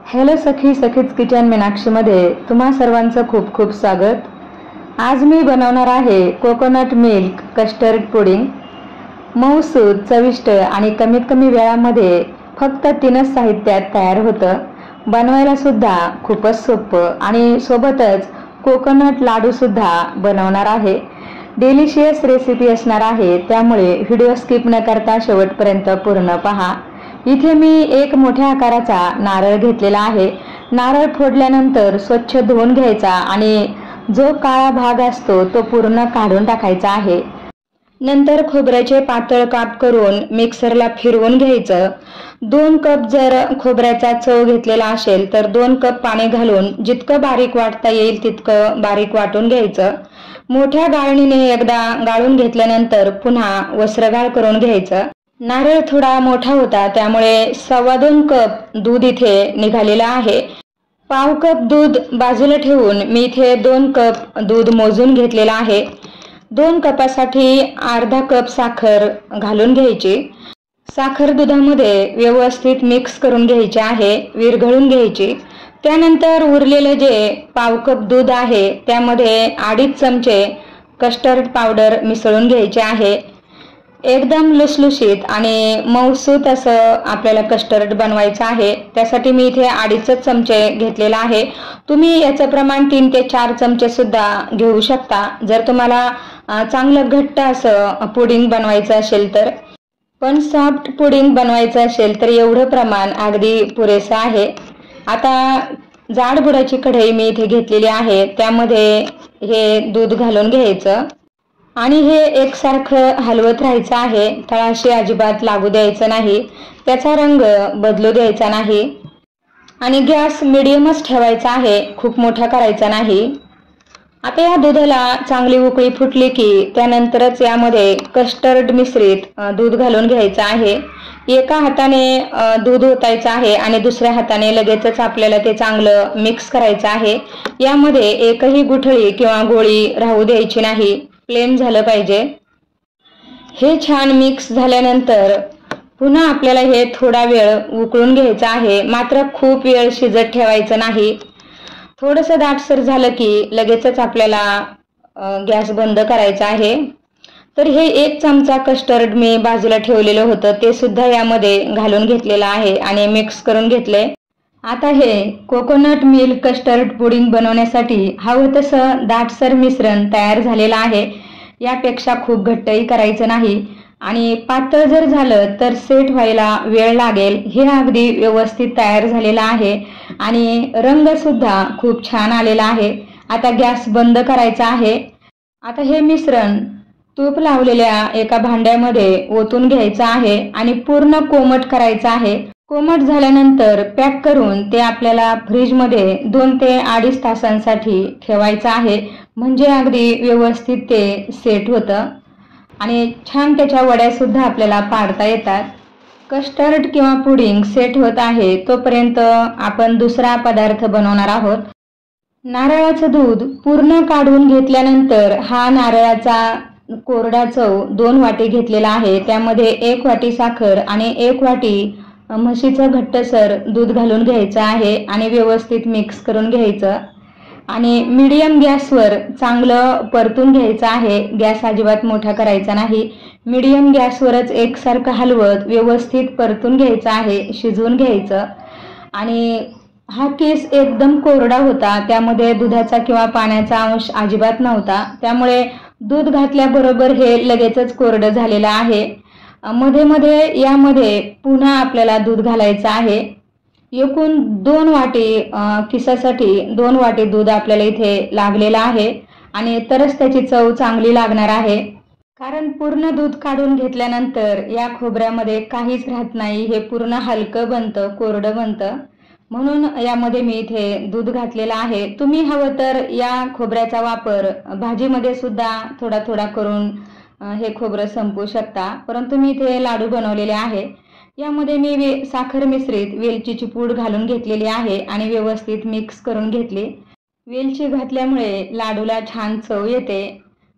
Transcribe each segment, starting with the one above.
Hello सखीज kitchen मीनाक्षीमध्ये तुम्हा सर्वांचं खूप खूप स्वागत। आज मी बनवणार आहे कोकोनट मिल्क कस्टर्ड पुडिंग। मऊसूद, चविष्ट आणि कमीत कमी वेळामध्ये फक्त 3च साहित्यात तयार होतं। बनवायला सुद्धा खूपच सोपं आणि सोबतच कोकोनट लाडू सुद्धा बनवणार आहे। डिलिशियस रेसिपी असणार आहे, त्यामुळे व्हिडिओ स्किप न करता शेवटपर्यंत पूर्ण पहा। इथे मी एक मोठ्या आकाराचा नारळ घेतलेला आहे। नारळ फोडल्यानंतर स्वच्छ धुवून घ्यायचा आणि जो काळा भाग असतो तो पूर्ण काढून टाकायचा आहे। नंतर खोबऱ्याचे पातळ काप करून मिक्सरला फिरवून घ्यायचं। 2 कप जर खोबऱ्याचा चव घेतलेला असेल तर 2 कप पाणी घालून जितकं बारीक वाटता येईल तितकं बारीक वाटून घ्यायचं। मोठ्या गाळणीने एकदा गाळून घेतल्यानंतर पुन्हा वस्त्रगाळ करून घ्यायचं। नारळ थोडा मोठा होता, त्यामुळे 2.25 कप दूध इथे निघालेला आहे। पाव कप दूध बाजूला ठेवून मी इथे 2 कप दूध मोजून घेतलेला आहे। 2 कपासाठी अर्धा कप साखर घालून घ्यायची। साखर दुधामध्ये व्यवस्थित मिक्स करून घ्यायची आहे, विरघळून घ्यायची। त्यानंतर उरलेले जे पाव कप दूध आहे त्यामध्ये 2.5 चमचे कस्टर्ड पावडर मिसळून घ्यायचे आहे। एकदम लुसलुशीत आणि मऊसूत असं आपल्याला कस्टर्ड बनवायचं आहे, त्यासाठी मी इथे 2.5 चमचे घेतलेला आहे। तुम्ही याचं प्रमाण 3 ते 4 चमचे सुद्धा घेऊ शकता जर तुम्हाला चांगलं घट्ट असं पुडिंग बनवायचं असेल तर। पण सॉफ्ट पुडिंग बनवायचं असेल तर एवढं प्रमाण अगदी पुरेसं आहे। आता जाड बुडाची कढई मी इथे घेतलेली आहे, त्यामध्ये हे दूध घालून घ्यायचं आणि हे एकसारखं हलवत राहायचं आहे। तळाशी अजिबात लागू द्यायचं नाही, त्याचा रंग बदलू द्यायचा नाही आणि गॅस मिडियमच ठेवायचा आहे, खूप मोठा करायचा नाही। आता या दुधाला चांगली उकळी फुटली की त्यानंतरच यामध्ये कस्टर्ड मिश्रित दूध घालून घ्यायचं आहे। एका हाताने दूध ओतायचं आहे आणि दुसऱ्या हाताने लगेचच आपल्याला ते चांगलं मिक्स करायचं आहे। यामध्ये एकही गुठळी किंवा गोळी राहू द्यायची नाही, प्लेन झालं पाहिजे। हे छान मिक्स झाल्यानंतर पुन्हा आपल्याला हे थोडा वेळ उकळून घ्यायचं आहे, मात्र खूप वेळ शिजत ठेवायचं नाही। थोडंसं दाटसर झालं की लगेचच आपल्याला गॅस बंद करायचा आहे। तर हे 1 चमचा कस्टर्ड मी बाजूला ठेवलेलं होतं ते सुद्धा यामध्ये घालून घेतलेलं आहे आणि मिक्स करून घेतले। आता हे कोकोनट मिल्क कस्टर्ड पुडिंग बनवण्यासाठी हवं तसं दाटसर मिश्रण तयार झालेलं आहे। यापेक्षा खूप घट्टही करायचं नाही आणि पातळ जर झालं तर सेट व्हायला वेळ लागेल। हे अगदी व्यवस्थित तयार झालेलं आहे आणि रंग सुद्धा खूप छान आलेला आहे। आता गॅस बंद करायचा आहे। आता हे मिश्रण तूप लावलेल्या एका भांड्यामध्ये ओतून घ्यायचं आहे आणि पूर्ण कोमट करायचं आहे। कोमट झाल्यानंतर पॅक करून ते आपल्याला फ्रीजमध्ये 2 ते 2.5 तासांसाठी ठेवायचं आहे, म्हणजे अगदी व्यवस्थित ते सेट होतं आणि छान त्याच्या वड्या सुद्धा आपल्याला पाडता येतात। कस्टर्ड किंवा पुडिंग सेट होत आहे तोपर्यंत आपण दुसरा पदार्थ बनवणार आहोत। नारळाचं दूध पूर्ण काढून घेतल्यानंतर हा नारळाचा कोरडा चव 2 वाटी घेतलेला आहे, त्यामध्ये 1 वाटी साखर आणि 1 वाटी म्हशीचं घट्टसर दूध घालून घ्यायचं आहे आणि व्यवस्थित मिक्स करून घ्यायचं आणि मीडियम गॅसवर चांगलं परतून घ्यायचं आहे। गॅस अजिबात मोठा करायचा नाही, मीडियम गॅसवरच एकसारखं हलवत व्यवस्थित परतून घ्यायचं आहे, शिजवून घ्यायचं। आणि हा केस एकदम कोरडा होता, त्यामध्ये दुधाचा किंवा पाण्याचा अंश अजिबात नव्हता, त्यामुळे दूध घातल्याबरोबर हे लगेचच कोरडं झालेलं आहे। मध्ये मध्ये यामध्ये पुन्हा आपल्याला दूध घालायचं आहे। एकूण 2 वाटी किसासाठी 2 वाटी दूध आपल्याला इथे लागलेलं आहे आणि तरच त्याची चव चांगली लागणार आहे। कारण पूर्ण दूध काढून घेतल्यानंतर या खोबऱ्यामध्ये काहीच राहत नाही, हे पूर्ण हलकं बनतं, कोरडं बनतं, म्हणून यामध्ये मी इथे दूध घातलेलं आहे। तुम्ही हवं तर या खोबऱ्याचा वापर भाजीमध्ये सुद्धा थोडा थोडा करून हे खोबरं संपवू शकता, परंतु मी इथे लाडू बनवलेले आहे। यामध्ये मी साखर मिश्रित वेलचीची पूड घालून घेतलेली आहे आणि व्यवस्थित मिक्स करून घेतली। वेलची घातल्यामुळे लाडूला छान चव येते।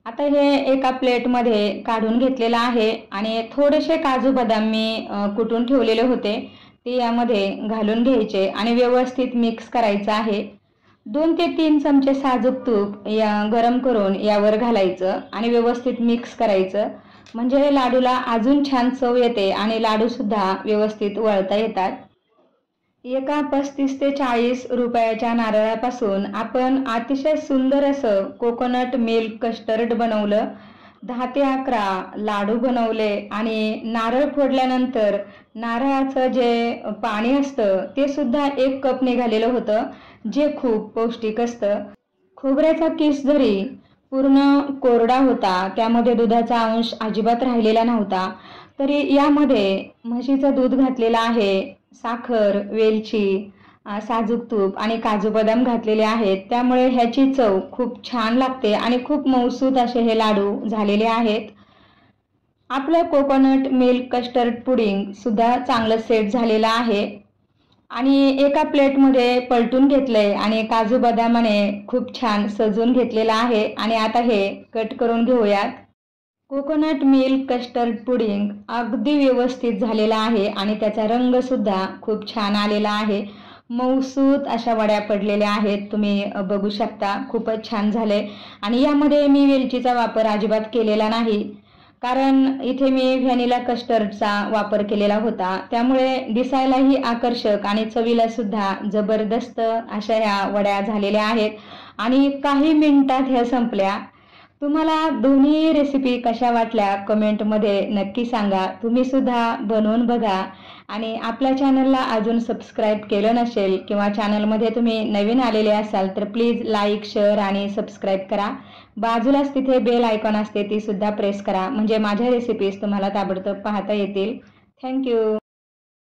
आता हे एका प्लेटमध्ये काढून घेतलेलं आहे आणि थोडेसे काजू बदाम मी कुटून ठेवलेले होते ते यामध्ये घालून घ्यायचे आणि व्यवस्थित मिक्स करायचं आहे. 2 ते 3 चमचे साजूक तूप गरम करून यावर घालायचं आणि व्यवस्थित मिक्स करायचं. म्हणजे लाडूला अजून छान चव येते आणि लाडू सुद्धा व्यवस्थित वळता येतात. एका 35 ते 40 रुपयाच्या नारळापासून आपण अतिशय सुंदर असं कोकोनट मिल्क कस्टर्ड बनवलं. 10 ते 11 लाडू बनवले आणि नारळ फोडल्यानंतर नारळाचं जे पाणी असतं ते सुद्धा 1 कप निघालेलं होतं, जे खूप पौष्टिक असतं. खोबऱ्याचा किस जरी पूर्ण कोरडा होता, त्यामध्ये दुधाचा अंश अजिबात राहिलेला नव्हता, तरी यामध्ये म्हशीचं दूध घातलेलं आहे, साखर, वेलची, साजूक तूप आणि काजू बदाम घातलेले आहेत. त्यामुळे ह्याची चव खूप छान लागते आणि खूप मऊसूत असे हे लाडू झालेले आहेत. आपलं कोकोनट मिल्क कस्टर्ड पुडिंग सुद्धा चांगलं सेट झालेलं आहे आणि एका प्लेटमध्ये पलटून घेतलंय आणि काजू बदामाने खूप छान सजवून घेतलेलं आहे. आणि आता हे कट करून घेऊयात. कोकोनट मिल्क कस्टर्ड पुडिंग अगदी व्यवस्थित झालेला आहे आणि त्याचा रंग सुद्धा खूप छान आलेला आहे. मऊसूत अशा वड्या पडलेल्या आहेत, तुम्ही बघू शकता. खूपच छान झाले आणि यामध्ये मी वेलचीचा वापर अजिबात केलेला नाही, कारण इथे मी व्हॅनिला कस्टर्डचा वापर केलेला होता. त्यामुळे दिसायलाही आकर्षक आणि चवीला सुद्धा जबरदस्त अशा ह्या वड्या झालेल्या आहेत आणि काही मिनिटात ह्या संपल्या. तुम्हाला दोन्ही रेसिपी कशा वाटल्या कमेंटमध्ये नक्की सांगा. तुम्ही सुद्धा बनवून बघा आणि आपल्या चॅनलला अजून सबस्क्राईब केलं नसेल किंवा चॅनलमध्ये तुम्ही नवीन आलेले असाल तर प्लीज लाईक, शेअर आणि सबस्क्राईब करा. बाजूलाच तिथे बेल आयकॉन असते, ती सुद्धा प्रेस करा, म्हणजे माझ्या रेसिपीज तुम्हाला ताबडतोब पाहता येतील. थँक्यू.